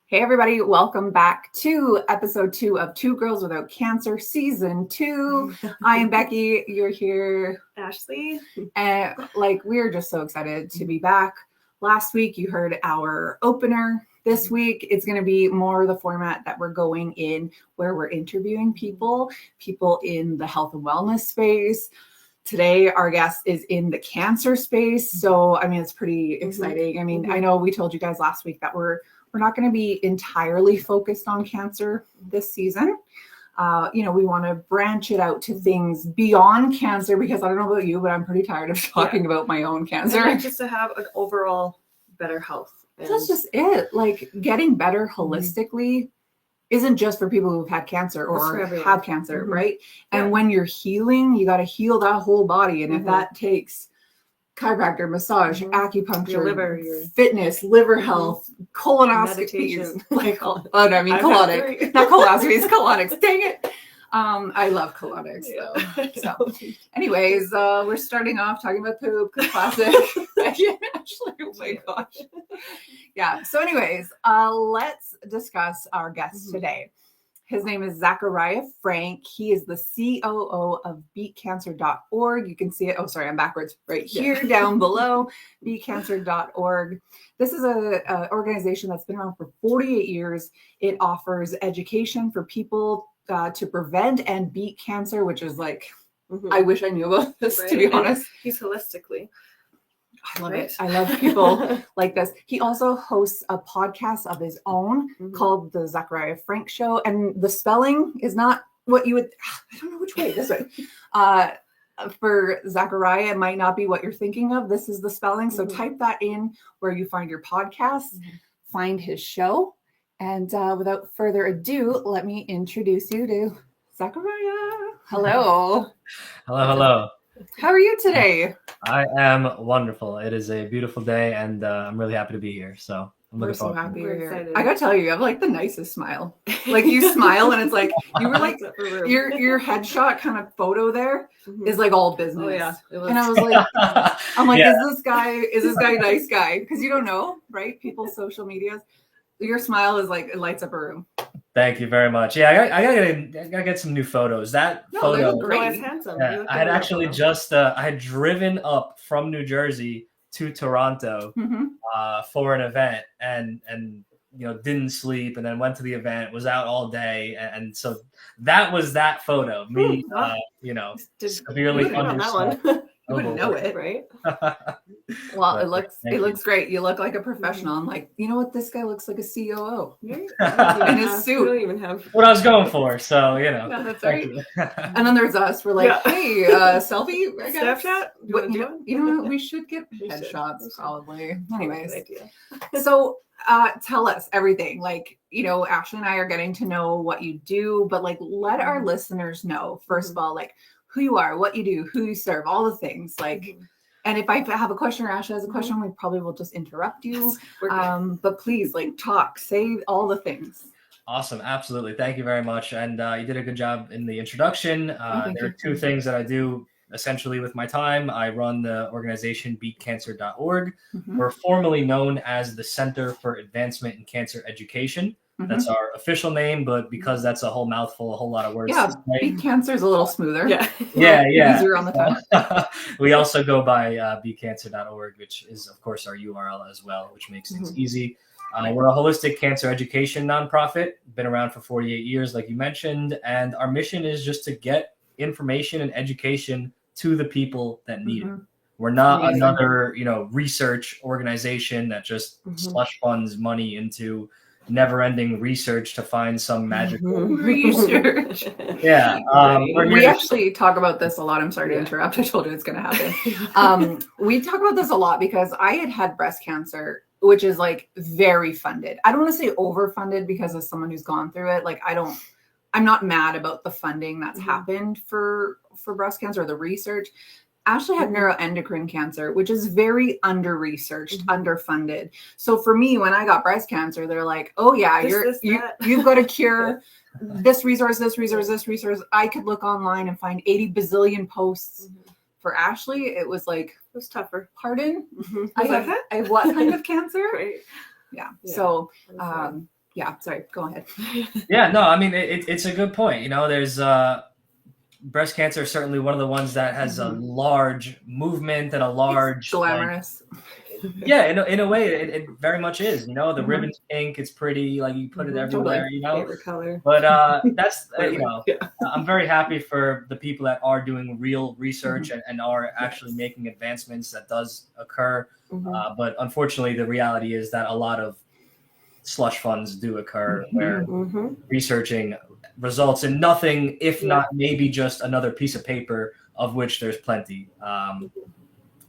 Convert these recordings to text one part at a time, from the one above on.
Hey everybody, welcome back to episode 2 of Two Girls Without Cancer, season 2. I am Becky, you're here. Ashley. And we're just so excited to be back. Last week you heard our opener. This week it's going to be more the format that we're going in, where we're interviewing people in the health and wellness space. Today, our guest is in the cancer space. So, it's pretty exciting. I know we told you guys last week that we're not going to be entirely focused on cancer this season. We want to branch it out to things beyond cancer, because I don't know about you, but I'm pretty tired of talking about my own cancer. And just to have an overall better health. That's just it. Getting better holistically isn't just for people who've had cancer or have cancer, right? And when you're healing, you got to heal that whole body. And if that takes chiropractor, massage, acupuncture, your liver, fitness, liver health, colonoscopies, colonic, not colonoscopies, colonics. Dang it. I love colonics though. So anyways, we're starting off talking about poop, classic. Actually, oh my gosh. Yeah. So anyways, let's discuss our guest today. His name is Zakariya Frank. He is the COO of beatcancer.org. You can see it. Oh, sorry, I'm backwards. Right here down below, beatcancer.org. This is an organization that's been around for 48 years. It offers education for people to prevent and beat cancer, which is I wish I knew about this, to be honest. He's holistically. I love it. I love people like this. He also hosts a podcast of his own called the Zakariya Frank Show. And the spelling is not what you would, I don't know which way, this way. For Zakariya, it might not be what you're thinking of. This is the spelling. So type that in where you find your podcast, find his show. And without further ado, let me introduce you to Zakariya. Hello. Hello. How are you today? I am wonderful. It is a beautiful day, and I'm really happy to be here. So I'm looking forward. So happy you're here. I gotta tell you, you have the nicest smile. You smile, and it's you were your headshot kind of photo there is all business. Oh yeah, and I was I'm yeah. Is this guy a nice guy? Because you don't know, right? People's social medias. Your smile is it lights up a room. Thank you very much. Yeah, I gotta get some new photos. Photo, great. Handsome. Yeah, I had actually I had driven up from New Jersey to Toronto for an event, and didn't sleep, and then went to the event. Was out all day, and so that was that photo. Me, severely underslept. You wouldn't know it, right? Well, it looks great. You look like a professional. I'm you know what? This guy looks like a COO in his suit. Don't even have what I was going for, so Yeah, that's right. And then there's us. We're hey, selfie, I guess. Snapchat. You know what? We should get headshots probably. Anyways, so tell us everything. Ashley and I are getting to know what you do, but let our listeners know first of all, who you are, what you do, who you serve, all the things. And if I have a question or Ashley has a question, we probably will just interrupt you. But please, talk, say all the things. Awesome. Absolutely. Thank you very much. And you did a good job in the introduction. There are two things that I do essentially with my time. I run the organization beatcancer.org. We're formerly known as the Center for Advancement in Cancer Education. That's our official name, but because that's a whole mouthful, a whole lot of words. Yeah, beat cancer is a little smoother. Yeah. Easier on the tongue. We also go by beatcancer.org, which is, of course, our URL as well, which makes things easy. We're a holistic cancer education nonprofit, been around for 48 years, like you mentioned, and our mission is just to get information and education to the people that need it. We're not another, research organization that just slush funds money into never-ending research to find some magical research. Yeah. We actually talk about this a lot. I'm sorry to interrupt. I told you it's going to happen. We talk about this a lot because I had breast cancer, which is very funded. I don't want to say overfunded because as someone who's gone through it, I'm not mad about the funding that's happened for breast cancer or the research. Ashley had neuroendocrine cancer, which is very under-researched, underfunded. So for me, when I got breast cancer, they're oh yeah, you've got a cure. This resource. I could look online and find 80 bazillion posts. For Ashley, it was tougher. Pardon? I have what kind of cancer? Right. Yeah. So Yeah, sorry, go ahead. Yeah, no, I mean, it's a good point. You know, there's breast cancer is certainly one of the ones that has a large movement and a large It's glamorous. yeah, in a way, it very much is. You know, the ribbon's pink. It's pretty. Like you put it everywhere. Totally. You know, Favorite color. but that's you know, Yeah. I'm very happy for the people that are doing real research and are actually making advancements that does occur. But unfortunately, the reality is that a lot of slush funds do occur where researching results in nothing, if not maybe just another piece of paper of which there's plenty.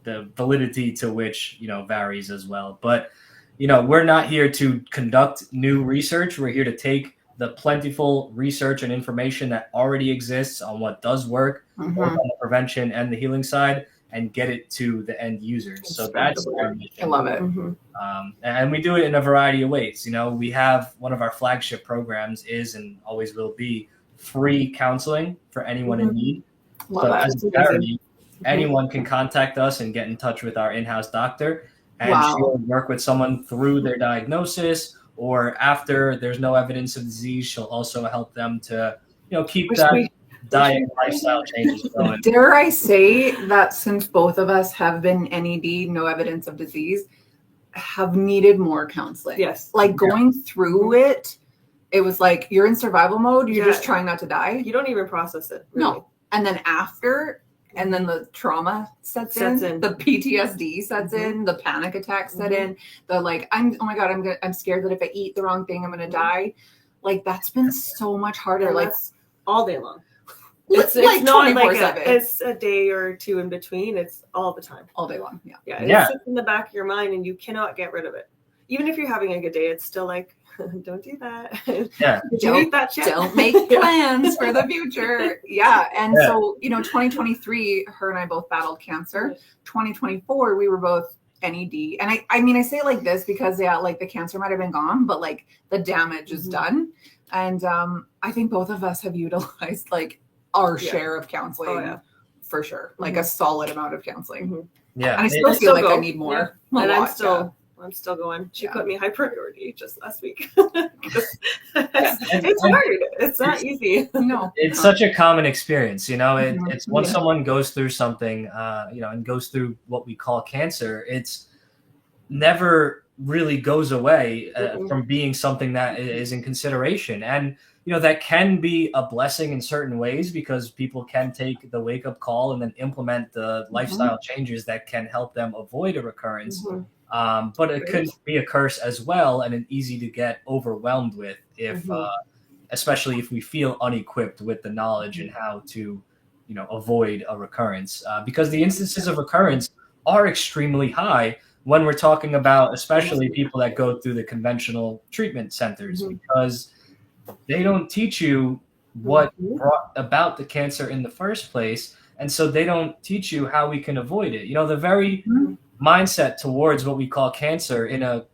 The validity to which, you know, varies as well. But, you know, we're not here to conduct new research. We're here to take the plentiful research and information that already exists on what does work, both on the prevention and the healing side, and get it to the end users. So that's our mission. I love it. And we do it in a variety of ways. You know, we have one of our flagship programs is and always will be free counseling for anyone in need. So as a charity, anyone can contact us and get in touch with our in-house doctor, and she'll work with someone through their diagnosis, or after there's no evidence of disease, she'll also help them to, you know, keep that diet and lifestyle changes going. Dare I say that since both of us have been NED, no evidence of disease, have needed more counseling. Yes. Like going through it, it was like you're in survival mode. You're just trying not to die. You don't even process it. Really. No. And then after, and then the trauma sets in, the PTSD sets in, the panic attacks set in, the like, oh my God, I'm scared that if I eat the wrong thing, I'm going to die. Like that's been so much harder. And like that's all day long. It's like not like it's a day or two in between. It's all the time. All day long. Yeah. Yeah. It sits in the back of your mind and you cannot get rid of it. Even if you're having a good day, it's still like, don't do that. Yeah. Don't eat that shit. Don't make plans for the future. Yeah. And so, you know, 2023, her and I both battled cancer. 2024, we were both NED. And I mean, I say it like this because like the cancer might have been gone, but like the damage is done. And I think both of us have utilized like our share of counseling for sure. Like a solid amount of counseling. Yeah. And I still feel like I need more. And I'm still going. She put me high priority just last week. It's hard. It's not easy. No. It's such a common experience, you know. It's once someone goes through something, you know, and goes through what we call cancer, it's never really goes away from being something that is in consideration. And, you know, that can be a blessing in certain ways because people can take the wake-up call and then implement the lifestyle changes that can help them avoid a recurrence. But it could be a curse as well, and an easy to get overwhelmed with if, especially if we feel unequipped with the knowledge and how to, you know, avoid a recurrence. Because the instances of recurrence are extremely high when we're talking about, especially people that go through the conventional treatment centers, because they don't teach you what brought about the cancer in the first place, and so they don't teach you how we can avoid it. You know, the very mindset towards what we call cancer in a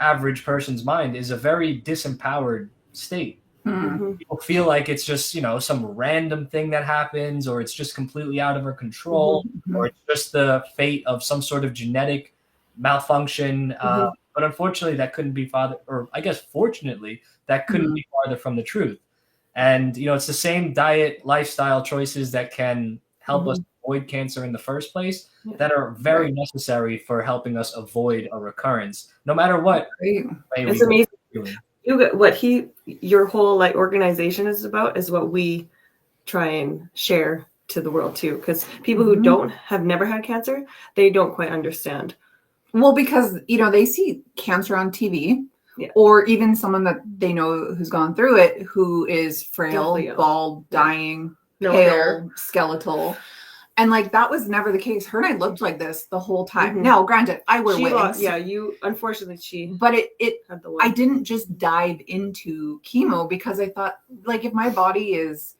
average person's mind is a very disempowered state. People feel like it's just, you know, some random thing that happens, or it's just completely out of our control, or it's just the fate of some sort of genetic malfunction. But unfortunately, that couldn't be farther, or I guess fortunately, that couldn't be farther from the truth. And, you know, it's the same diet, lifestyle choices that can help us avoid cancer in the first place that are very necessary for helping us avoid a recurrence, no matter what. It's amazing. Your whole like organization is about is what we try and share to the world too, because people who have never had cancer, they don't quite understand. Well, because, you know, they see cancer on TV, or even someone that they know who's gone through it, who is frail, bald, dying, pale, skeletal. And like, that was never the case. Her and I looked like this the whole time. Now, granted, I wear wigs. Unfortunately, but I didn't just dive into chemo because I thought, like, if my body is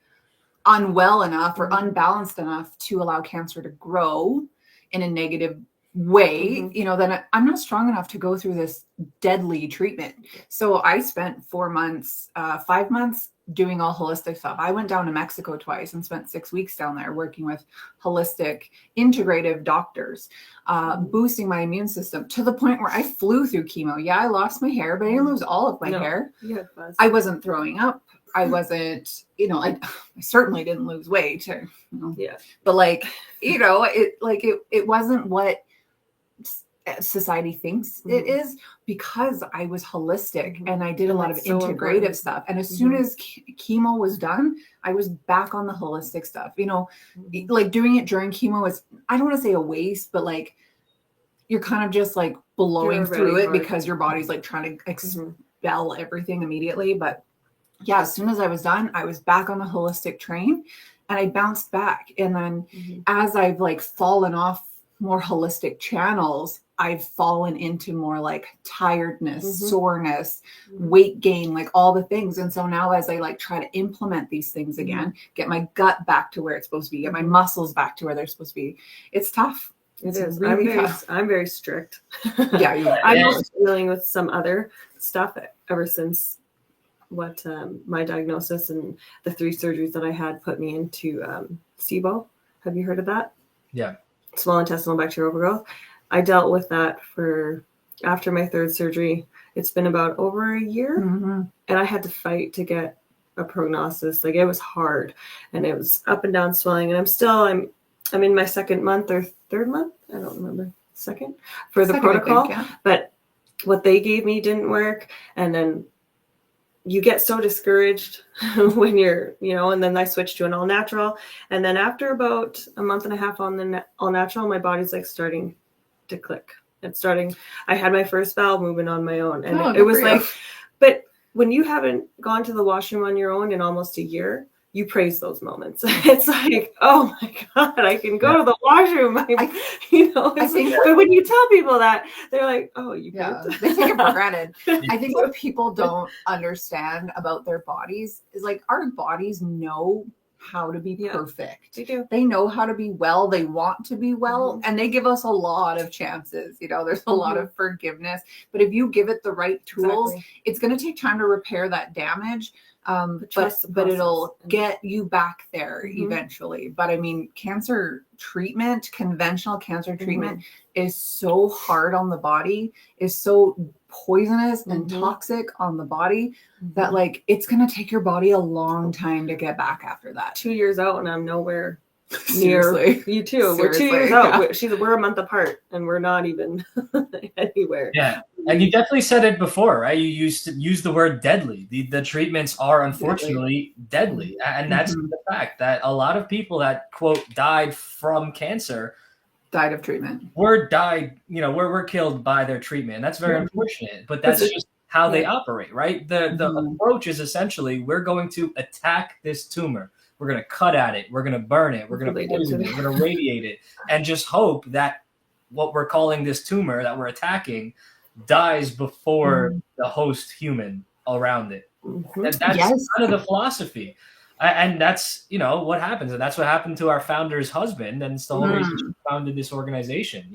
unwell enough or unbalanced enough to allow cancer to grow in a negative way, you know, then I'm not strong enough to go through this deadly treatment. So I spent 5 months doing all holistic stuff. I went down to Mexico twice and spent 6 weeks down there working with holistic integrative doctors, boosting my immune system to the point where I flew through chemo. Yeah, I lost my hair, but I didn't lose all of my hair. I wasn't throwing up. I wasn't, I certainly didn't lose weight. But like, it wasn't what society thinks it is, because I was holistic and I did a lot of integrative stuff. And as soon as chemo was done, I was back on the holistic stuff. Like doing it during chemo is, I don't want to say a waste, but like you're kind of just like blowing through it because your body's like trying to expel everything immediately. But yeah, as soon as I was done, I was back on the holistic train and I bounced back. And then as I've like fallen off more holistic channels, I've fallen into more like tiredness, soreness, weight gain, like all the things. And so now as I like try to implement these things again, get my gut back to where it's supposed to be, get my muscles back to where they're supposed to be, it's tough. It is. Really tough. I'm very strict. Yeah, you are. I'm also dealing with some other stuff ever since my diagnosis and the 3 surgeries that I had put me into SIBO. Have you heard of that? Yeah. Small intestinal bacterial overgrowth. I dealt with that after my 3rd surgery. It's been about over a year, and I had to fight to get a prognosis. Like it was hard, and it was up and down swelling. And I'm in my 2nd month or 3rd month. I don't remember. 2nd for the protocol, I think, yeah. But what they gave me didn't work, and then you get so discouraged when you're, and then I switched to an all natural. And then after about a month and a half on the all natural, my body's like starting to click. I had my first bowel movement on my own. And it was like, but when you haven't gone to the washroom on your own in almost a year, you praise those moments. It's like, oh my God, I can go to the washroom. I think, but when you tell people that, they're like, oh, you they take it for granted. I think what people don't understand about their bodies is like our bodies know how to be perfect. They do. They know how to be well. They want to be well. And they give us a lot of chances. There's a lot of forgiveness. But if you give it the right tools, it's going to take time to repair that damage. But it'll get you back there eventually. But I mean, cancer treatment, conventional cancer treatment is so hard on the body, is so poisonous and toxic on the body that like it's going to take your body a long time to get back after that. 2 years out and I'm nowhere near you too. We're 2 years out. We're a month apart and we're not even anywhere. Yeah. And you definitely said it before, right? You used the word deadly. The treatments are unfortunately deadly. And that's the fact that a lot of people that quote died from cancer died of treatment. Were killed by their treatment. And that's very unfortunate, but that's just how they operate, right? The approach is essentially we're going to attack this tumor. We're going to cut at it. We're going to burn it. We're going to poison it. We're going to radiate it and just hope that what we're calling this tumor that we're attacking dies before the host human around it. And that's kind of the philosophy. And that's, what happens. And that's what happened to our founder's husband. And it's the whole reason she founded this organization.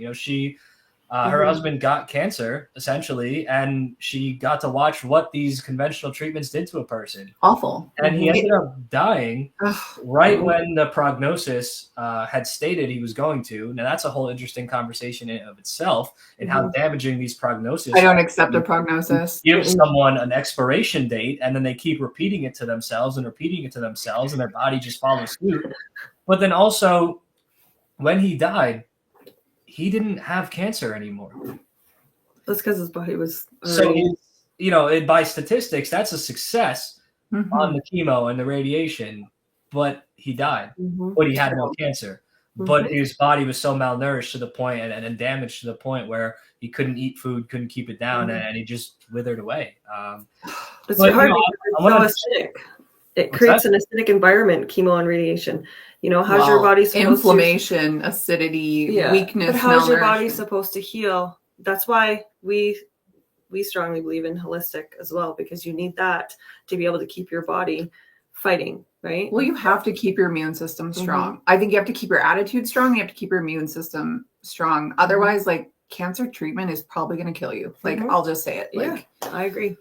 Her husband got cancer, essentially, and she got to watch what these conventional treatments did to a person. Awful. And he ended up dying right when the prognosis had stated he was going to. Now, that's a whole interesting conversation in and of itself, and how damaging these prognoses I don't accept a prognosis. Give someone an expiration date, and then they keep repeating it to themselves, and their body just follows suit. But then also, when he died, he didn't have cancer anymore. That's because his body was already... So, by statistics, that's a success on the chemo and the radiation, but he died. But he had no cancer. But his body was so malnourished to the point and damaged to the point where he couldn't eat food, couldn't keep it down, and he just withered away. It's hard because it's so acidic. It creates an acidic environment, chemo and radiation. How's your body supposed inflammation, acidity, weakness. But how's your body supposed to heal? That's why we strongly believe in holistic as well, because you need that to be able to keep your body fighting, right? Well, you have to keep your immune system strong. I think you have to keep your attitude strong. You have to keep your immune system strong. Otherwise, like cancer treatment is probably going to kill you. Like I'll just say it. I agree.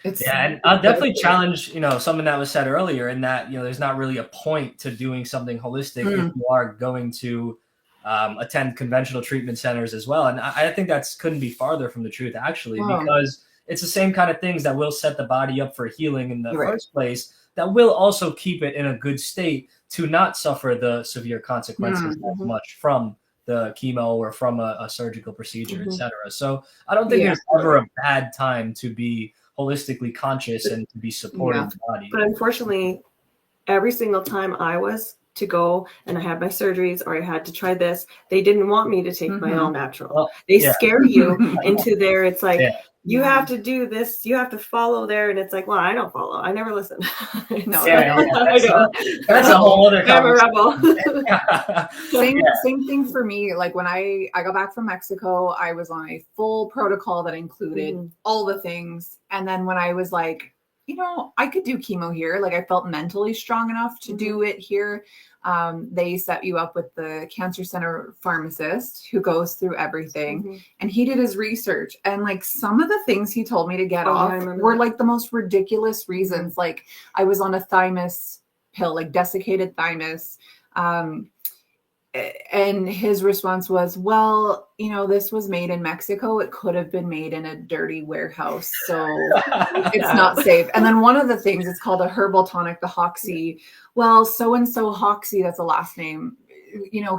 And I'll definitely challenge, something that was said earlier in that, there's not really a point to doing something holistic if you are going to attend conventional treatment centers as well. And I think that's couldn't be farther from the truth, actually, because it's the same kind of things that will set the body up for healing in the first place, that will also keep it in a good state to not suffer the severe consequences as much from the chemo or from a surgical procedure, etc. So I don't think there's ever a bad time to be holistically conscious and to be supporting the body. But unfortunately, every single time I was to go and I had my surgeries or I had to try this, they didn't want me to take my all natural. Well, they scare you into there. It's like, you have to do this, you have to follow there. And it's like, well, I don't follow. I never listen. That's a whole other conversation. Same thing for me. Like when I got back from Mexico, I was on a full protocol that included all the things. And then when I was like, I could do chemo here. Like I felt mentally strong enough to do it here. They set you up with the cancer center pharmacist who goes through everything. And he did his research. And like some of the things he told me to get off were like the most ridiculous reasons. Like I was on a thymus pill, like desiccated thymus. And his response was, well, this was made in Mexico. It could have been made in a dirty warehouse. So it's not safe. And then one of the things, it's called a herbal tonic, the Hoxie. Well, so-and-so Hoxie, that's a last name.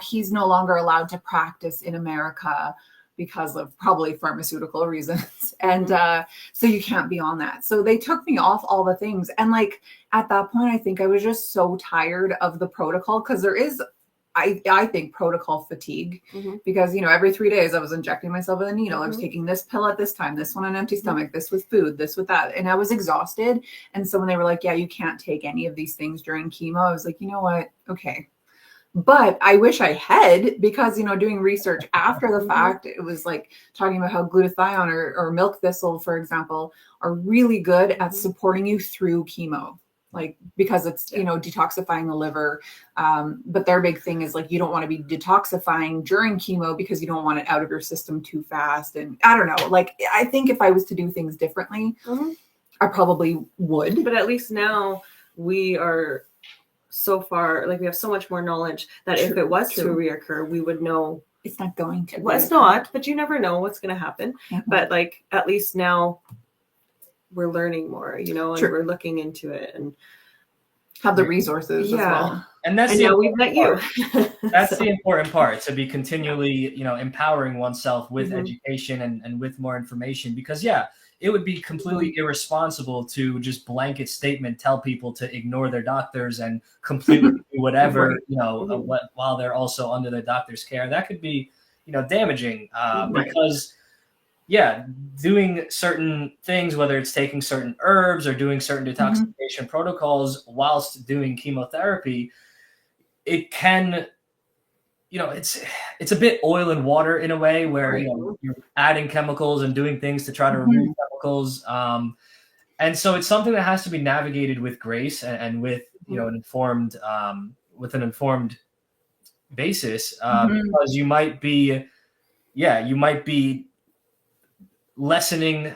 He's no longer allowed to practice in America because of probably pharmaceutical reasons. And so you can't be on that. So they took me off all the things. And like at that point, I think I was just so tired of the protocol because there is I think protocol fatigue because, every 3 days I was injecting myself with a needle. I was taking this pill at this time, this one on an empty stomach, this with food, this with that. And I was exhausted. And so when they were like, yeah, you can't take any of these things during chemo, I was like, you know what? Okay. But I wish I had because, doing research after the fact, it was like talking about how glutathione or milk thistle, for example, are really good at supporting you through chemo. Like, because it's, detoxifying the liver. But their big thing is like, you don't want to be detoxifying during chemo because you don't want it out of your system too fast. And I don't know, like, I think if I was to do things differently, I probably would. But at least now we are so far, like we have so much more knowledge that if it was to reoccur, we would know. It's not going to. Well, it's not, but you never know what's going to happen. But like, at least now we're learning more, and we're looking into it and have the resources as well. And that's we've met you. That's the important part, to be continually, empowering oneself with education and with more information, because it would be completely irresponsible to just blanket statement tell people to ignore their doctors and completely do whatever, while they're also under their doctor's care. That could be, damaging because doing certain things, whether it's taking certain herbs or doing certain detoxification protocols whilst doing chemotherapy, it can, it's a bit oil and water in a way where, you're adding chemicals and doing things to try to remove chemicals. And so it's something that has to be navigated with grace and with, an informed, basis, because you might be lessening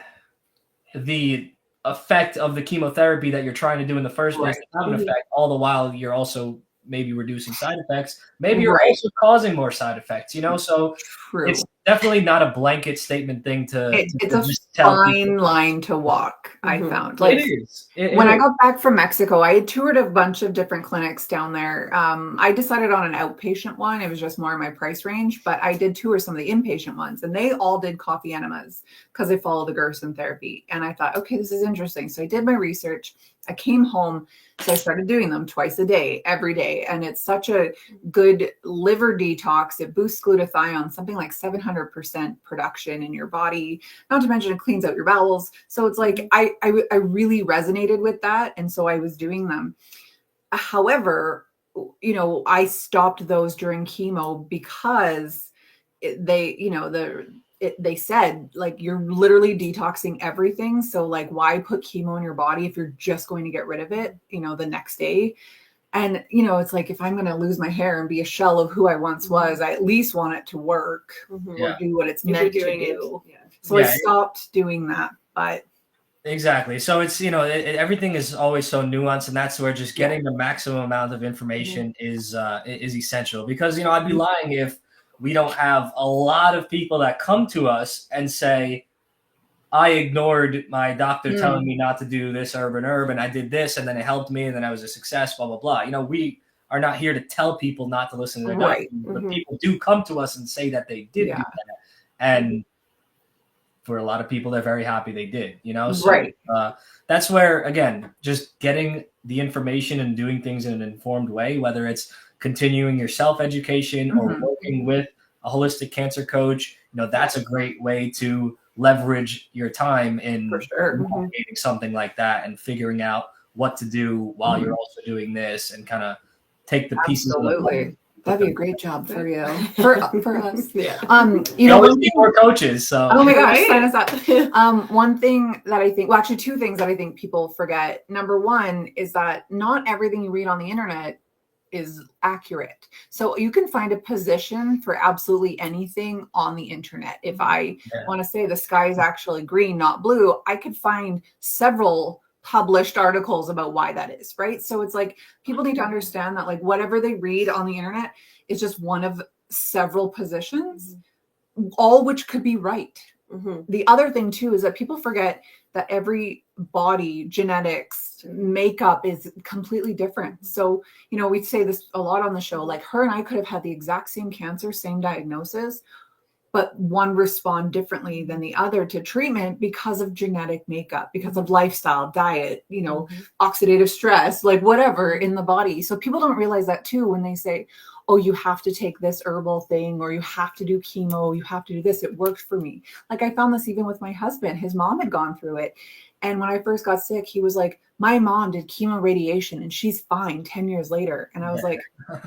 the effect of the chemotherapy that you're trying to do in the first place to have an effect, all the while you're also maybe reducing side effects. Maybe you're also causing more side effects, so it's definitely not a blanket statement thing it's a fine line to walk. I found like it is. When I got back from Mexico, I had toured a bunch of different clinics down there. I decided on an outpatient one. It was just more in my price range, but I did tour some of the inpatient ones, and they all did coffee enemas because they follow the Gerson therapy. And I thought, okay, this is interesting. So I did my research. I came home, so I started doing them twice a day, every day. And it's such a good liver detox. It boosts glutathione, something like 700% production in your body. Not to mention it cleans out your bowels. So it's like, I really resonated with that. And so I was doing them. However, I stopped those during chemo because they said like you're literally detoxing everything. So like, why put chemo in your body if you're just going to get rid of it, the next day? And, it's like, if I'm going to lose my hair and be a shell of who I once was, I at least want it to work or do what it's meant to do. So I stopped doing that. But Exactly. So it's, everything is always so nuanced, and that's where just getting the maximum amount of information is essential. Because, I'd be lying if we don't have a lot of people that come to us and say, I ignored my doctor telling me not to do this herb, and I did this, and then it helped me, and then I was a success, blah, blah, blah. We are not here to tell people not to listen to their doctor, but people do come to us and say that they did do that. And for a lot of people, they're very happy they did, So that's where, again, just getting the information and doing things in an informed way, whether it's continuing your self-education or working with a holistic cancer coach, that's a great way to leverage your time in navigating something like that and figuring out what to do while you're also doing this, and kind of take the pieces. Absolutely. That'd be a great job for you, for us. Yeah. We always need more coaches. So. Oh my gosh, sign us up. One thing that I think, well, actually, two things that I think people forget. Number one is that not everything you read on the internet is accurate. So you can find a position for absolutely anything on the internet. If I want to say the sky is actually green, not blue, I could find several published articles about why that is, right? So it's like people need to understand that, like, whatever they read on the internet is just one of several positions, all which could be right. The other thing too is that people forget that every body, genetics, makeup is completely different. So, we say this a lot on the show, like her and I could have had the exact same cancer, same diagnosis, but one respond differently than the other to treatment because of genetic makeup, because of lifestyle, diet, oxidative stress, like whatever in the body. So people don't realize that too when they say, oh, you have to take this herbal thing, or you have to do chemo, you have to do this. It worked for me. Like I found this even with my husband. His mom had gone through it. And when I first got sick, he was like, my mom did chemo radiation and she's fine 10 years later. And I was like,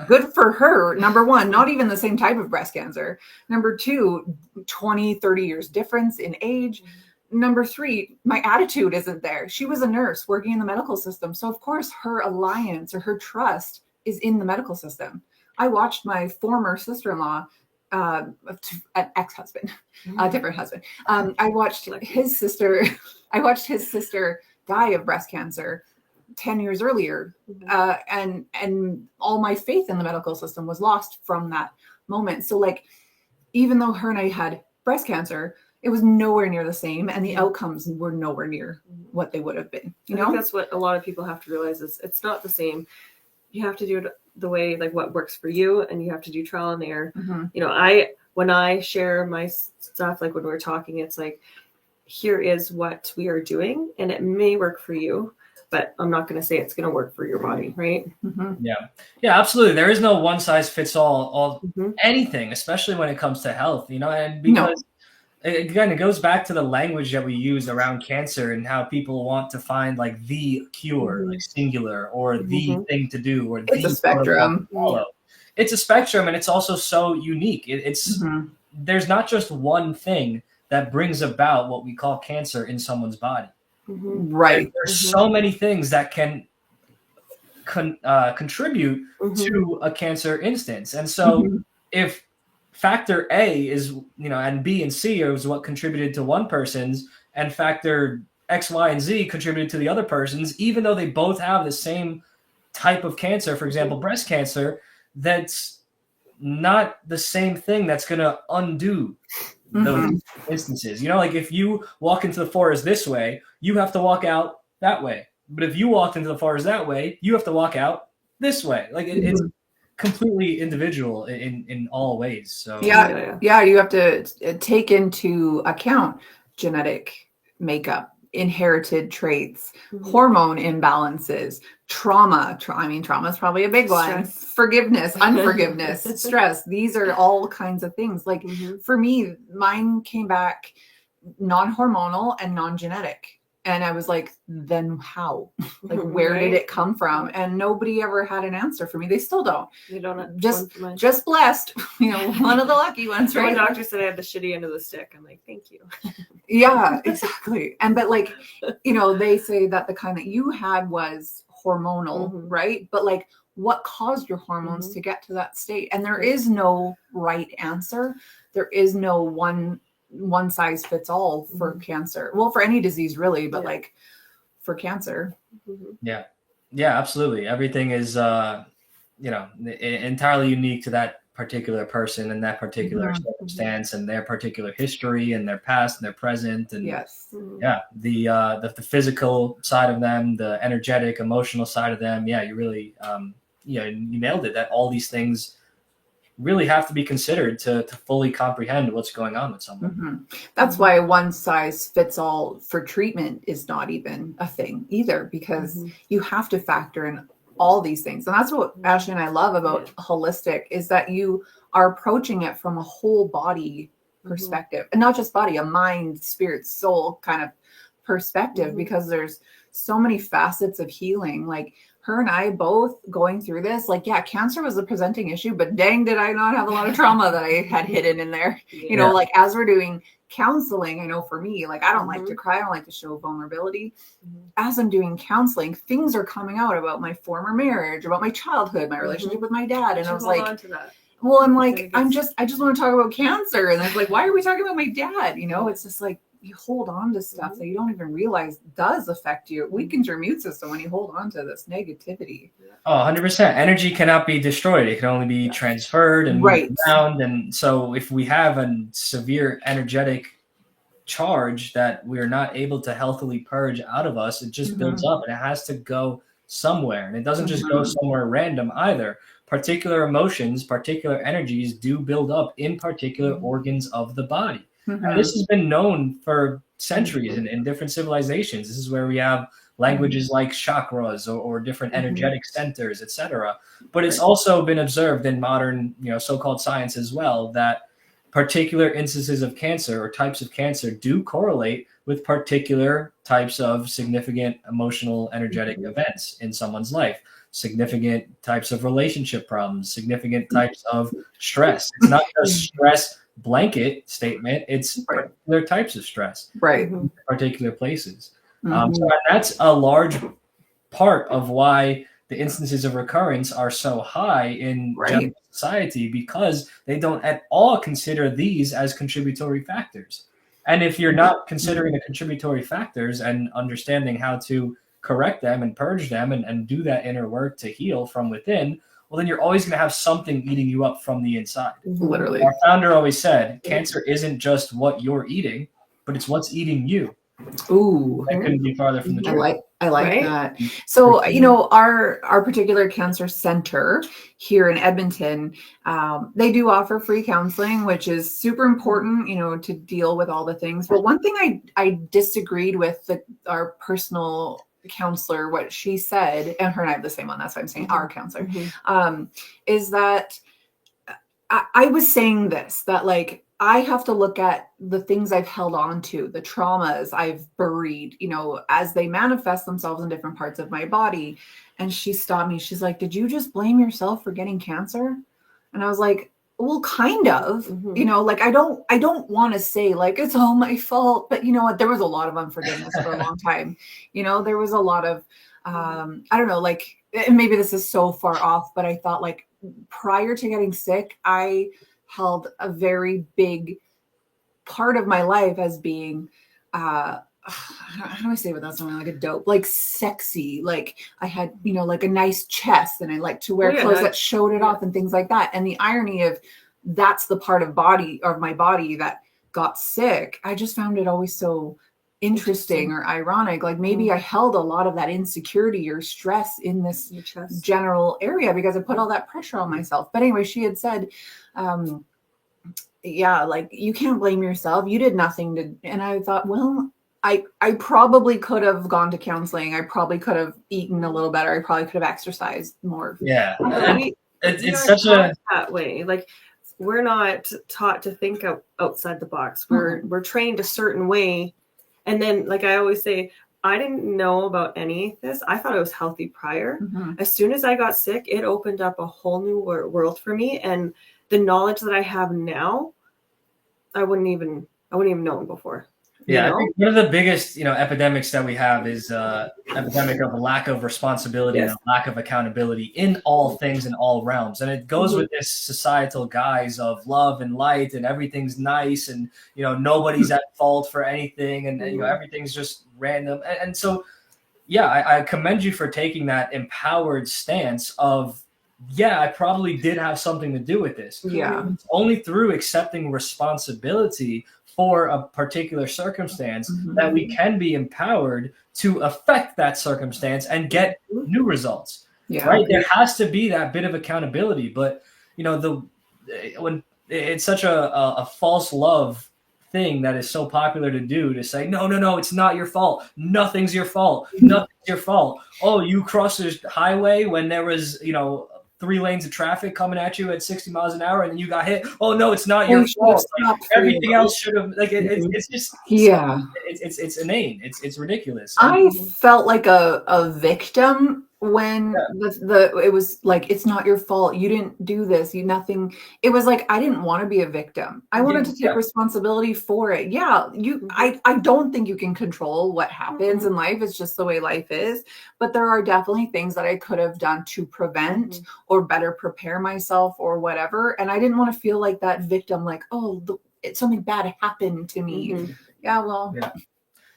good for her. Number one, not even the same type of breast cancer. Number two, 20, 30 years difference in age. Number three, my attitude isn't there. She was a nurse working in the medical system. So of course her alliance or her trust is in the medical system. I watched my former sister-in-law, an ex-husband, a different husband. I watched his sister die of breast cancer 10 years earlier. And all my faith in the medical system was lost from that moment. So like, even though her and I had breast cancer, it was nowhere near the same. And the outcomes were nowhere near what they would have been. I think that's what a lot of people have to realize is it's not the same. You have to do it the way, like what works for you, and you have to do trial and error. When I share my stuff, like when we're talking, it's like, here is what we are doing, and it may work for you, but I'm not going to say it's going to work for your body, right? Yeah, absolutely. There is no one size fits all anything, especially when it comes to health, and because again, it goes back to the language that we use around cancer and how people want to find like the cure, like singular, or the thing to do, or it's a spectrum. It's a spectrum, and it's also so unique. It's there's not just one thing that brings about what we call cancer in someone's body. Right. And there's so many things that can contribute to a cancer instance. And so if factor A is, and B and C is what contributed to one person's, and factor X, Y, and Z contributed to the other person's, even though they both have the same type of cancer, for example, breast cancer, that's not the same thing that's going to undo those instances. Like if you walk into the forest this way, you have to walk out that way. But if you walked into the forest that way, you have to walk out this way. Like it's completely individual in all ways. So you have to take into account genetic makeup, inherited traits, hormone imbalances, trauma. Trauma is probably a big one. Forgiveness, unforgiveness, stress. These are all kinds of things. Like for me, mine came back non-hormonal and non-genetic. And I was like, then how? Like, where did it come from? And nobody ever had an answer for me. They still don't. You don't. Just blessed. One of the lucky ones, right? My doctor said I had the shitty end of the stick. I'm like, thank you. Yeah, exactly. But like, they say that the kind that you had was hormonal, right? But like, what caused your hormones to get to that state? And there is no right answer. There is no one one size fits all for cancer. Well, for any disease really, but like for cancer. Yeah, absolutely. Everything is, entirely unique to that particular person and that particular circumstance and their particular history and their past and their present. And the physical side of them, the energetic, emotional side of them. Yeah, you really, you nailed it. That all these things really have to be considered to fully comprehend what's going on with someone. That's why one size fits all for treatment is not even a thing either, because you have to factor in all these things. And that's what Ashley and I love about holistic, is that you are approaching it from a whole body perspective, and not just body, a mind, spirit, soul kind of perspective, because there's so many facets of healing. Like her and I both going through this, like, yeah, cancer was a presenting issue, but dang, did I not have a lot of trauma that I had hidden in there. You know, like as we're doing counseling, I know for me, like I don't like to cry, I don't like to show vulnerability. As I'm doing counseling, things are coming out about my former marriage, about my childhood, my relationship with my dad. And I was like, well, I'm like, I just want to talk about cancer. And I was like, why are we talking about my dad? You know, it's just like, you hold on to stuff that you don't even realize does affect you. It weakens your immune system when you hold on to this negativity. Oh, 100%. Energy cannot be destroyed. It can only be transferred and moved around. And so if we have a severe energetic charge that we're not able to healthily purge out of us, it just builds up, and it has to go somewhere. And it doesn't just go somewhere random either. Particular emotions, particular energies do build up in particular organs of the body. And this has been known for centuries in different civilizations. This is where we have languages like chakras or different energetic centers, etc. But it's also been observed in modern, so-called science as well, that particular instances of cancer or types of cancer do correlate with particular types of significant emotional, energetic events in someone's life. Significant types of relationship problems, significant types of stress. It's not just stress blanket statement, it's particular types of stress, in particular places. So that's a large part of why the instances of recurrence are so high in general society, because they don't at all consider these as contributory factors. And if you're not considering the contributory factors and understanding how to correct them and purge them and do that inner work to heal from within, well, then you're always going to have something eating you up from the inside. Literally. Our founder always said, cancer isn't just what you're eating, but it's what's eating you. Ooh. That couldn't be farther from the truth. I like that. So, our particular cancer center here in Edmonton, they do offer free counseling, which is super important, to deal with all the things. But one thing I disagreed with our personal counselor, what she said, and her and I have the same one, that's why I'm saying our counselor, is that I was saying this, that like, I have to look at the things I've held on to, the traumas I've buried, as they manifest themselves in different parts of my body. And she stopped me. She's like, did you just blame yourself for getting cancer? And I was like, well, kind of, like, I don't want to say like, it's all my fault, but you know what, there was a lot of unforgiveness for a long time. There was a lot of, I don't know, like, maybe this is so far off, but I thought like prior to getting sick, I held a very big part of my life as being, how do I say without sounding like a dope, like sexy, like I had, like a nice chest, and I liked to wear clothes that showed it off and things like that. And the irony of that's the part of my body that got sick. I just found it always so interesting or ironic. Like maybe I held a lot of that insecurity or stress in this general area because I put all that pressure on myself. But anyway, she had said, like, you can't blame yourself. You did nothing and I thought, well, I probably could have gone to counseling. I probably could have eaten a little better. I probably could have exercised more. Yeah. It's such that way. Like, we're not taught to think outside the box. We're trained a certain way. And then, like I always say, I didn't know about any of this. I thought I was healthy prior. As soon as I got sick, it opened up a whole new world for me. And the knowledge that I have now, I wouldn't even known before. Yeah, I think one of the biggest, epidemics that we have is epidemic of a lack of responsibility and a lack of accountability in all things in all realms. And it goes with this societal guise of love and light and everything's nice and, nobody's at fault for anything and, everything's just random. And so, yeah, I commend you for taking that empowered stance of, yeah, I probably did have something to do with this. Yeah. It's only through accepting responsibility for a particular circumstance that we can be empowered to affect that circumstance and get new results. Yeah. Right? There has to be that bit of accountability, but when it's such a false love thing that is so popular to do, to say, no, it's not your fault. Nothing's your fault. Nothing's your fault. Oh, you crossed the highway when there was, 3 lanes of traffic coming at you at 60 miles an hour and then you got hit. Oh no, it's not your fault. Like, everything else should have, like, it's just, it's inane. It's ridiculous. I felt like a victim when it was like, it's not your fault. You didn't do this. Nothing. It was like, I didn't want to be a victim. I wanted to take responsibility for it. Yeah. I don't think you can control what happens in life. It's just the way life is. But there are definitely things that I could have done to prevent or better prepare myself or whatever. And I didn't want to feel like that victim, like, oh, something bad happened to me. Yeah. Well,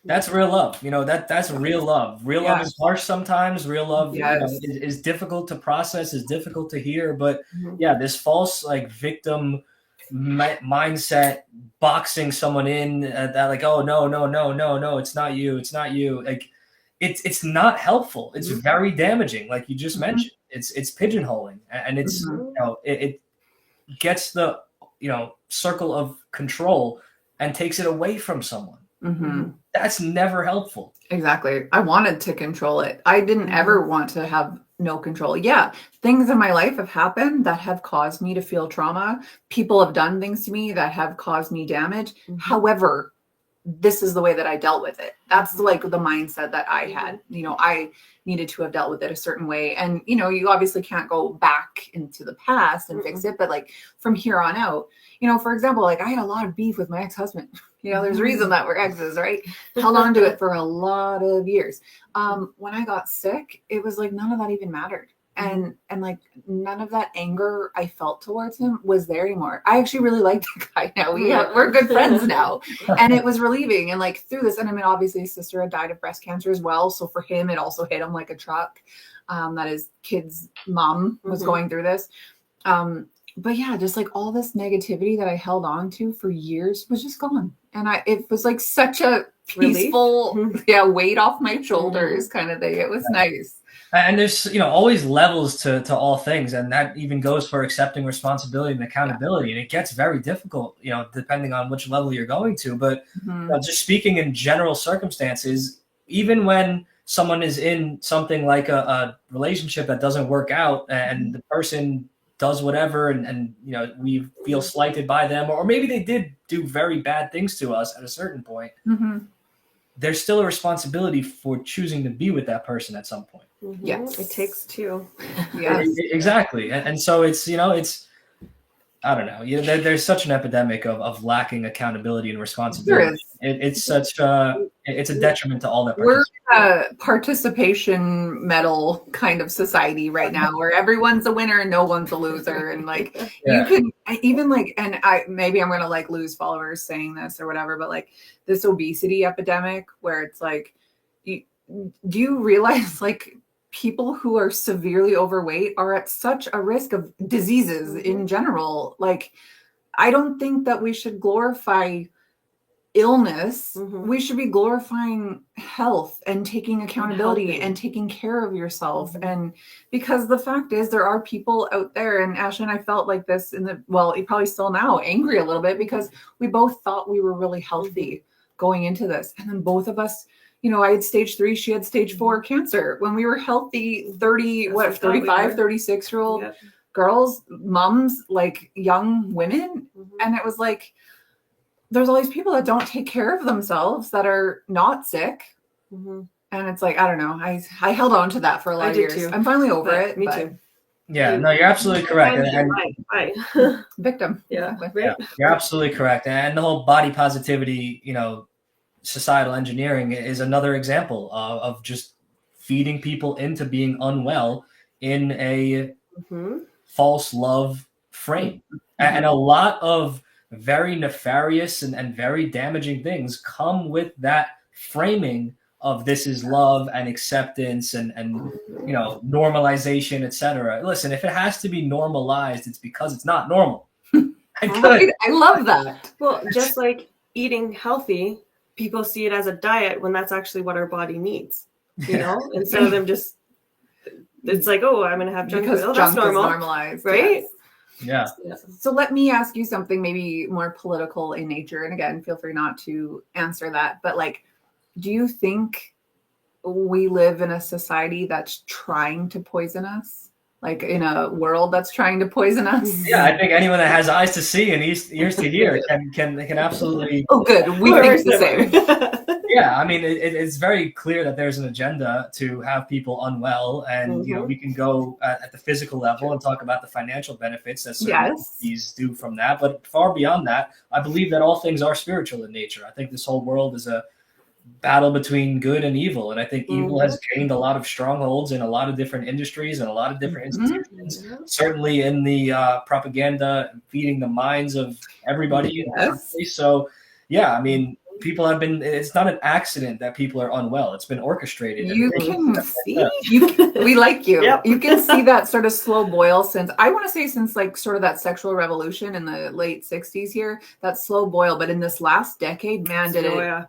that's real love. That's real love. Real love is harsh sometimes. Real love is difficult to process, is difficult to hear. But this false victim mindset, boxing someone in that like, oh no, it's not you. Like it's not helpful. It's very damaging. Like you just mentioned, it's pigeonholing, and it's it gets the circle of control and takes it away from someone. That's never helpful. Exactly. I wanted to control it. I didn't ever want to have no control. Yeah. Things in my life have happened that have caused me to feel trauma. People have done things to me that have caused me damage. However, this is the way that I dealt with it. That's like the mindset that I had. I needed to have dealt with it a certain way. And, you obviously can't go back into the past and fix it. But like from here on out, for example, like I had a lot of beef with my ex-husband. There's a reason that we're exes, right? Held on to it for a lot of years. When I got sick, it was like none of that even mattered. And like none of that anger I felt towards him was there anymore. I actually really like the guy now. We're good friends now. And it was relieving. And like through this, and I mean, obviously his sister had died of breast cancer as well. So for him, it also hit him like a truck. That his kid's mom was going through this. But yeah, just like all this negativity that I held on to for years was just gone. And it was like such a peaceful, weight off my shoulders kind of thing. It was nice. And there's, always levels to all things. And that even goes for accepting responsibility and accountability. And it gets very difficult, depending on which level you're going to. But just speaking in general circumstances, even when someone is in something like a relationship that doesn't work out and the person does whatever and we feel slighted by them, or maybe they did do very bad things to us at a certain point, there's still a responsibility for choosing to be with that person at some point. Yes, it takes two. Yes, exactly. And so it's I don't know. There's such an epidemic of lacking accountability and responsibility. It's such it's a detriment to all that. We're a participation medal kind of society right now, where everyone's a winner and no one's a loser, and like you can even like, and maybe I'm gonna like lose followers saying this or whatever, but like this obesity epidemic, where it's like, do you realize like people who are severely overweight are at such a risk of diseases in general? Like, I don't think that we should glorify illness. We should be glorifying health and taking accountability and taking care of yourself. And because the fact is, there are people out there, and Ashley and I felt like this you probably still now angry a little bit, because we both thought we were really healthy going into this. And then both of us, I had stage 3, she had stage 4 cancer when we were healthy, 35, 36-year-old girls, moms, like young women. And it was like, there's all these people that don't take care of themselves that are not sick. And it's like, I don't know. I held on to that for a lot of years. Too. I'm finally over it. Me too. Yeah, no, you're absolutely correct. Victim. Yeah, you're absolutely correct. And the whole body positivity, societal engineering is another example of just feeding people into being unwell in a false love frame. And a lot of very nefarious and very damaging things come with that framing of this is love and acceptance and normalization, etc. Listen, if it has to be normalized, it's because it's not normal. Right. I love that. Well, just like eating healthy, people see it as a diet when that's actually what our body needs, instead of them just, it's like, oh, I'm going to have junk food. Oh, that's normal. Is normalized, right? Yes. Yeah. So let me ask you something maybe more political in nature. And again, feel free not to answer that. But like, do you think we live in a society that's trying to poison us? Like in a world that's trying to poison us? Yeah, I think anyone that has eyes to see and ears to hear can absolutely. Oh, good. We think the same. Yeah, I mean, it's very clear that there's an agenda to have people unwell, and we can go at the physical level and talk about the financial benefits that certain these do from that. But far beyond that, I believe that all things are spiritual in nature. I think this whole world is a battle between good and evil, and I think evil has gained a lot of strongholds in a lot of different industries and a lot of different institutions. Certainly in the propaganda, feeding the minds of everybody. So, yeah, I mean, people have been. It's not an accident that people are unwell. It's been orchestrated. You can see. We like you. Yep. You can see that sort of slow boil since like sort of that sexual revolution in the late 60s here. That slow boil, but in this last decade, man, did it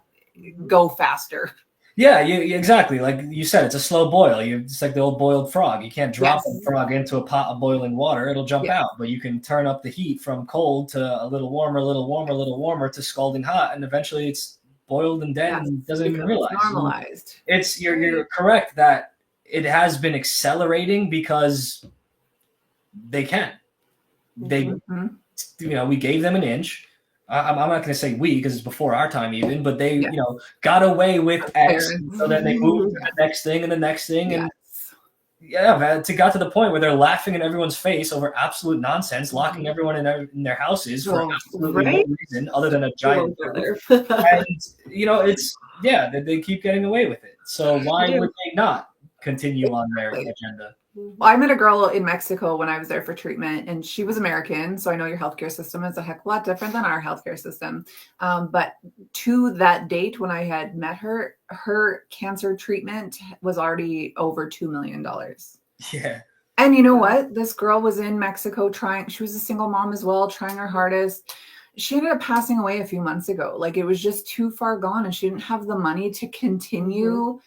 go faster. Yeah, exactly. Like you said, it's a slow boil. It's like the old boiled frog. You can't drop a frog into a pot of boiling water. It'll jump out. But you can turn up the heat from cold to a little warmer, a little warmer, a little warmer to scalding hot. And eventually it's boiled and dead and doesn't even realize. It's normalized. You're correct that it has been accelerating because they can. They, we gave them an inch. I'm not going to say we because it's before our time even, but they, got away with X, so then they moved to the next thing and the next thing. And it got to the point where they're laughing in everyone's face over absolute nonsense, locking everyone in their houses for absolutely no reason other than a giant. And, they keep getting away with it. So why would they not continue on their agenda? Well, I met a girl in Mexico when I was there for treatment, and she was American. So I know your healthcare system is a heck of a lot different than our healthcare system. But to that date, when I had met her, her cancer treatment was already over $2 million. Yeah. And you know what? This girl was in Mexico she was a single mom as well, trying her hardest. She ended up passing away a few months ago. Like it was just too far gone, and she didn't have the money to continue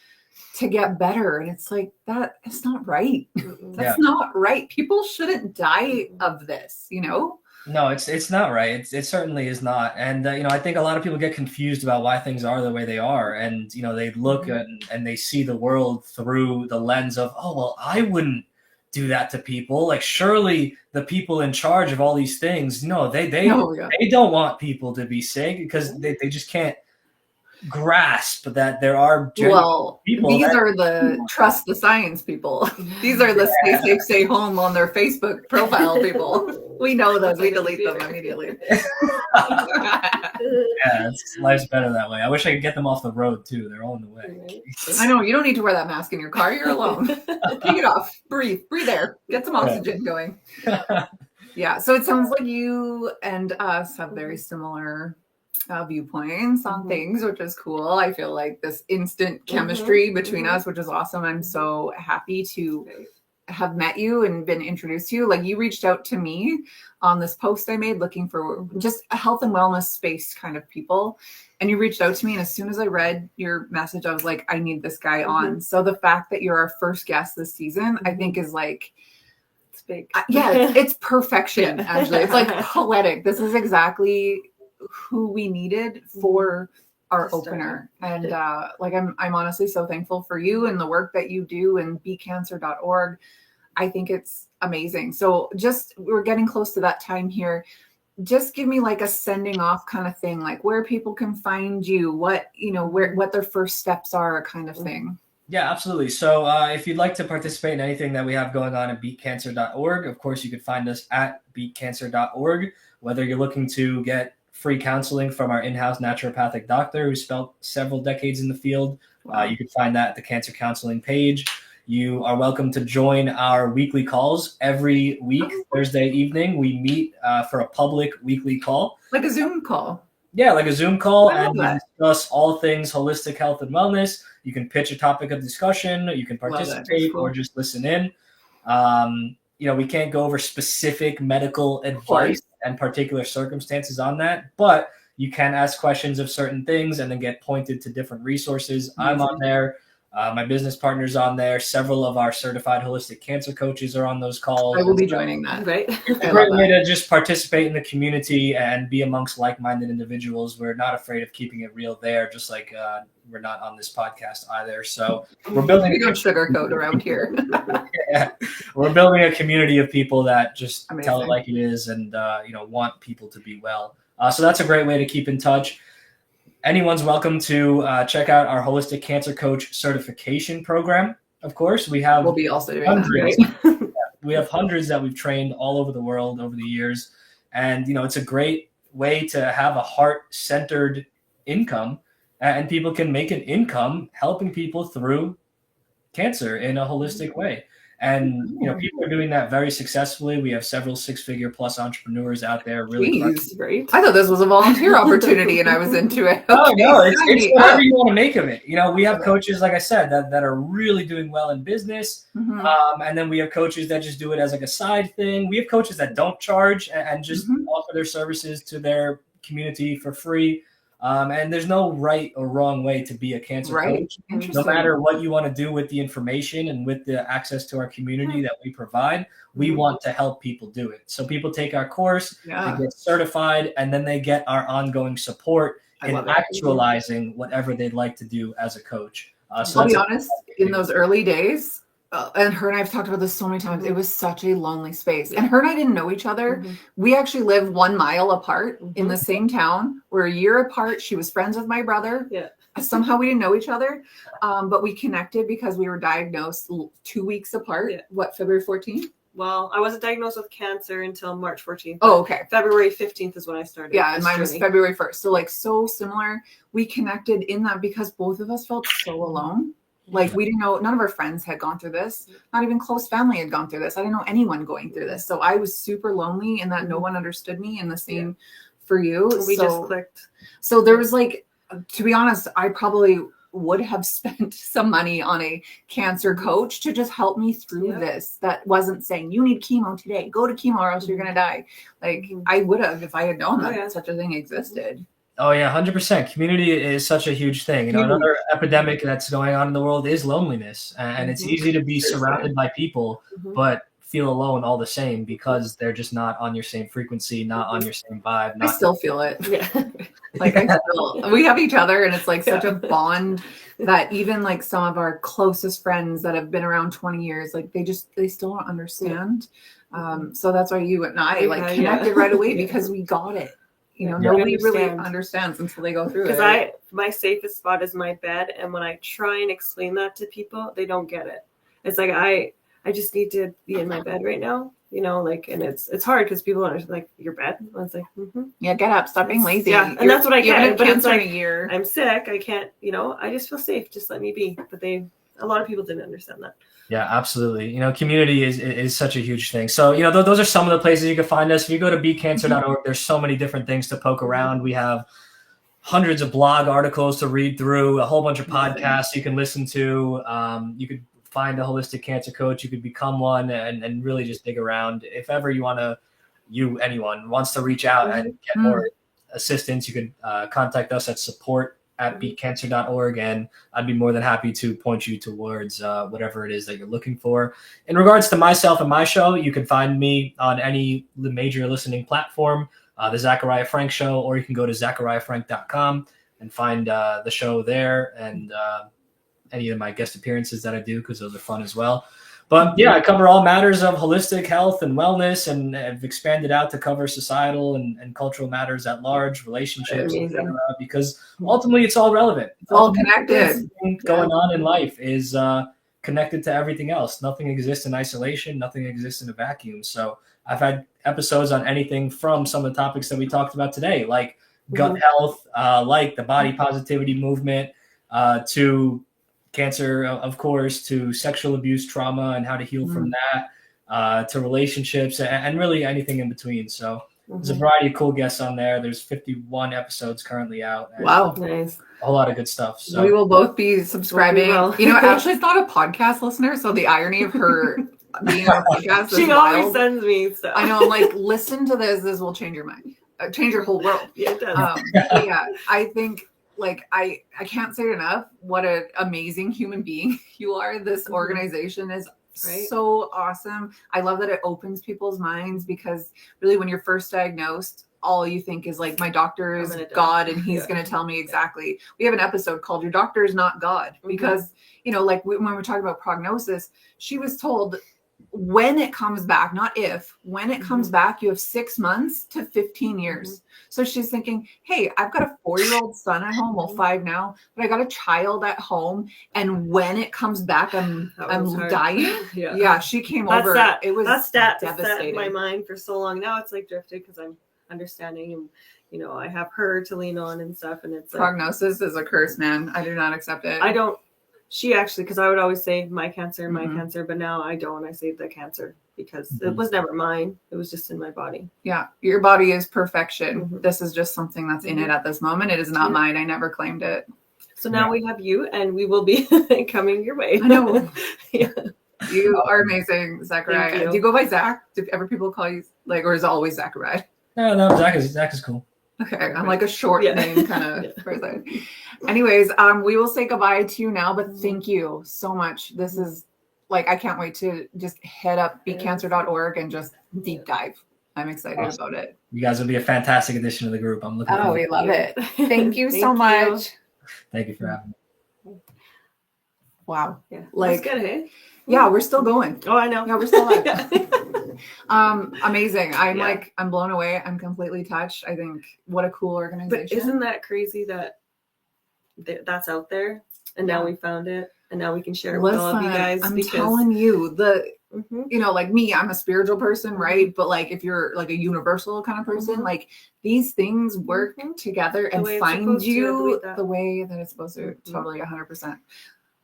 to get better. And it's like, that is not right. That's not right. People shouldn't die of this, No, it's not right. It certainly is not. And, I think a lot of people get confused about why things are the way they are. And, they look and they see the world through the lens of, oh, well, I wouldn't do that to people. Like, surely the people in charge of all these things, they don't want people to be sick because they just can't grasp that there are people. These are the trust the science people. These are the stay safe, stay home on their Facebook profile people. We know those. We delete them immediately. Life's better that way. I wish I could get them off the road too. They're all in the way. I know. You don't need to wear that mask in your car. You're alone. Take it off. Breathe air. Get some oxygen going. Yeah. So it sounds like you and us have very similar viewpoints on things, which is cool. I feel like this instant chemistry between us, which is awesome. I'm so happy to have met you and been introduced to you. Like you reached out to me on this post I made looking for just a health and wellness space kind of people. And you reached out to me. And as soon as I read your message, I was like, I need this guy on. So the fact that you're our first guest this season, I think is like, it's big. It's perfection. Actually, it's like poetic. This is exactly who we needed for our opener. And I'm honestly so thankful for you and the work that you do and beatcancer.org. I think it's amazing. So we're getting close to that time here. Just give me like a sending off kind of thing, like where people can find you, what their first steps are kind of thing. Yeah, absolutely. So if you'd like to participate in anything that we have going on at beatcancer.org, of course, you could find us at beatcancer.org, whether you're looking to get free counseling from our in-house naturopathic doctor who spent several decades in the field. Wow. You can find that at the cancer counseling page. You are welcome to join our weekly calls every week. Thursday evening, we meet for a public weekly call. Like a Zoom call. Yeah, like a Zoom call, and we that. discuss all things holistic health and wellness. You can pitch a topic of discussion, you can participate, or just listen in. We can't go over specific medical advice and particular circumstances on that, but you can ask questions of certain things and then get pointed to different resources. I'm on there. My business partner's on there. Several of our certified holistic cancer coaches are on those calls. I will be joining that. Right. It's a great way to just participate in the community and be amongst like-minded individuals. We're not afraid of keeping it real there, just like we're not on this podcast either. So we're building. We don't sugarcoat around here. Yeah. We're building a community of people that just Amazing. tell it like it is and want people to be well. So that's a great way to keep in touch. Anyone's welcome to check out our Holistic Cancer Coach certification program. Of course, we'll be also doing hundreds. that. Right? We have hundreds that we've trained all over the world over the years. And, it's a great way to have a heart-centered income, and people can make an income helping people through cancer in a holistic way. And, people are doing that very successfully. We have several six-figure plus entrepreneurs out there. Really great. I thought this was a volunteer opportunity and I was into it. Oh, no, it's whatever you want to make of it. We have coaches, like I said, that are really doing well in business. Mm-hmm. And then we have coaches that just do it as like a side thing. We have coaches that don't charge and just offer their services to their community for free. And there's no right or wrong way to be a cancer coach. No matter what you want to do with the information and with the access to our community that we provide, we want to help people do it. So people take our course, they get certified, and then they get our ongoing support in actualizing whatever they'd like to do as a coach. So I'll be honest, in those early days, and her and I've talked about this so many times, it was such a lonely space. And her and I didn't know each other. We actually live 1 mile apart in the same town. We're a year apart. She was friends with my brother. Yeah. Somehow we didn't know each other, but we connected because we were diagnosed 2 weeks apart. Yeah. February 14th? Well, I wasn't diagnosed with cancer until March 14th. Oh, okay. February 15th is when I started. Yeah, and mine was February 1st. So so similar. We connected in that because both of us felt so alone. Like we didn't know, none of our friends had gone through this. Not even close family had gone through this. I didn't know anyone going through this. So I was super lonely and that no one understood me, and the same for you. We just clicked. So there was to be honest, I probably would have spent some money on a cancer coach to just help me through this. That wasn't saying you need chemo today, go to chemo or else you're going to die. I would have, if I had known that such a thing existed. Oh yeah, 100%. Community is such a huge thing. Another epidemic that's going on in the world is loneliness, and it's easy to be surrounded by people, but feel alone all the same because they're just not on your same frequency, not on your same vibe. I still feel it. Yeah. We have each other, and it's such a bond that even some of our closest friends that have been around 20 years, they still don't understand. So that's why you and I connected right away because we got it. Nobody really understands until they go through it. Because my safest spot is my bed, and when I try and explain that to people, they don't get it. It's I just need to be in my bed right now, and it's hard because people are your bed. I was yeah, get up, stop being lazy. Yeah, and that's what I get. But it's in a year. I'm sick. I can't, I just feel safe. Just let me be. But a lot of people didn't understand that. Yeah, absolutely. Community is such a huge thing. So, those are some of the places you can find us. If you go to beatcancer.org, there's so many different things to poke around. We have hundreds of blog articles to read through, a whole bunch of podcasts you can listen to. You could find a holistic cancer coach. You could become one and really just dig around. If ever anyone wants to reach out and get more assistance, you could contact us at support@beatcancer.org, and I'd be more than happy to point you towards whatever it is that you're looking for. In regards to myself and my show, you can find me on any major listening platform, the Zakariya Frank Show, or you can go to zakariyafrank.com and find the show there and any of my guest appearances that I do, because those are fun as well. But yeah, I cover all matters of holistic health and wellness, and have expanded out to cover societal and cultural matters at large, relationships, etc. Because ultimately it's all relevant. It's all connected. Everything going on in life is connected to everything else. Nothing exists in isolation. Nothing exists in a vacuum. So I've had episodes on anything from some of the topics that we talked about today, like gut health, like the body positivity movement, to cancer, of course, to sexual abuse trauma and how to heal from that, to relationships, and really anything in between. So there's a variety of cool guests on there. There's 51 episodes currently out. Wow. Nice. A whole lot of good stuff. So we will both be subscribing. Well, You know, Ashley's not a podcast listener, so the irony of her being on a podcast is she wild. always sends me stuff. I know. I'm like, listen to this. This will change your mind, change your whole world. Yeah, it does. But yeah, I think like I can't say it enough. What an amazing human being you are. This organization is so awesome. I love that it opens people's minds, because really, when you're first diagnosed, all you think is like, my doctor is God and he's going to tell me exactly. We have an episode called "Your Doctor is Not God," because you know, like when we're talking about prognosis, she was told when it comes back, not if, when it comes back, you have 6 months to 15 years. So she's thinking, hey, I've got a 4-year-old son at home, well, 5 now, but I got a child at home, and when it comes back, I'm dying. Yeah, she came over. It was devastating. In my mind for so long. Now it's like drifted, because I'm understanding, and you know, I have her to lean on and stuff, and it's prognosis is a curse, man. I do not accept it. I don't. She actually, because I would always say my cancer, but now I don't. I say the cancer, because it was never mine. It was just in my body. Yeah, your body is perfection. This is just something that's in it at this moment. It is not mine. I never claimed it. So now we have you, and we will be coming your way. I know. You are amazing, Zakariya. Do you go by Zach? Do ever people call you like, or is it always Zakariya? No, Zach is cool. Okay, I'm like a short name kind of person. Anyways, we will say goodbye to you now, but thank you so much. This is like, I can't wait to just head up beatcancer.org and just deep dive. I'm excited about it. You guys will be a fantastic addition to the group. I'm looking forward. We love it. Thank you so much. Thank you for having me. Wow. Yeah. Like, that's good, hey? Yeah, we're still going. Oh, I know. Yeah, we're still live. Amazing. I'm blown away. I'm completely touched. I think what a cool organization. But isn't that crazy that that's out there, and now we found it, and now we can share it with all of you guys? I'm telling you, you know, like me, I'm a spiritual person, right? But like, if you're like a universal kind of person, like these things work together and find you the way that it's supposed to. Totally 100%.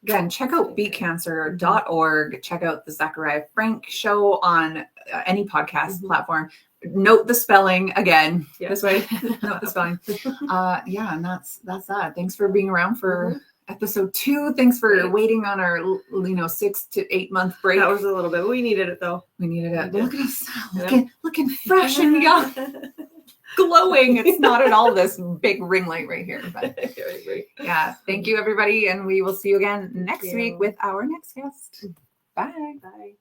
Again, check out beatcancer.org. Check out the Zakariya Frank show on any podcast platform. Note the spelling again. This way. Note the spelling. And that's that. Thanks for being around for episode 2. Thanks for waiting on our 6 to 8 month break. That was a little bit. We needed it though. We needed it. Look at us now, looking fresh and young. Glowing. It's not at all this big ring light right here. But yeah, thank you everybody, and we will see you again next week with our next guest. Bye. Bye.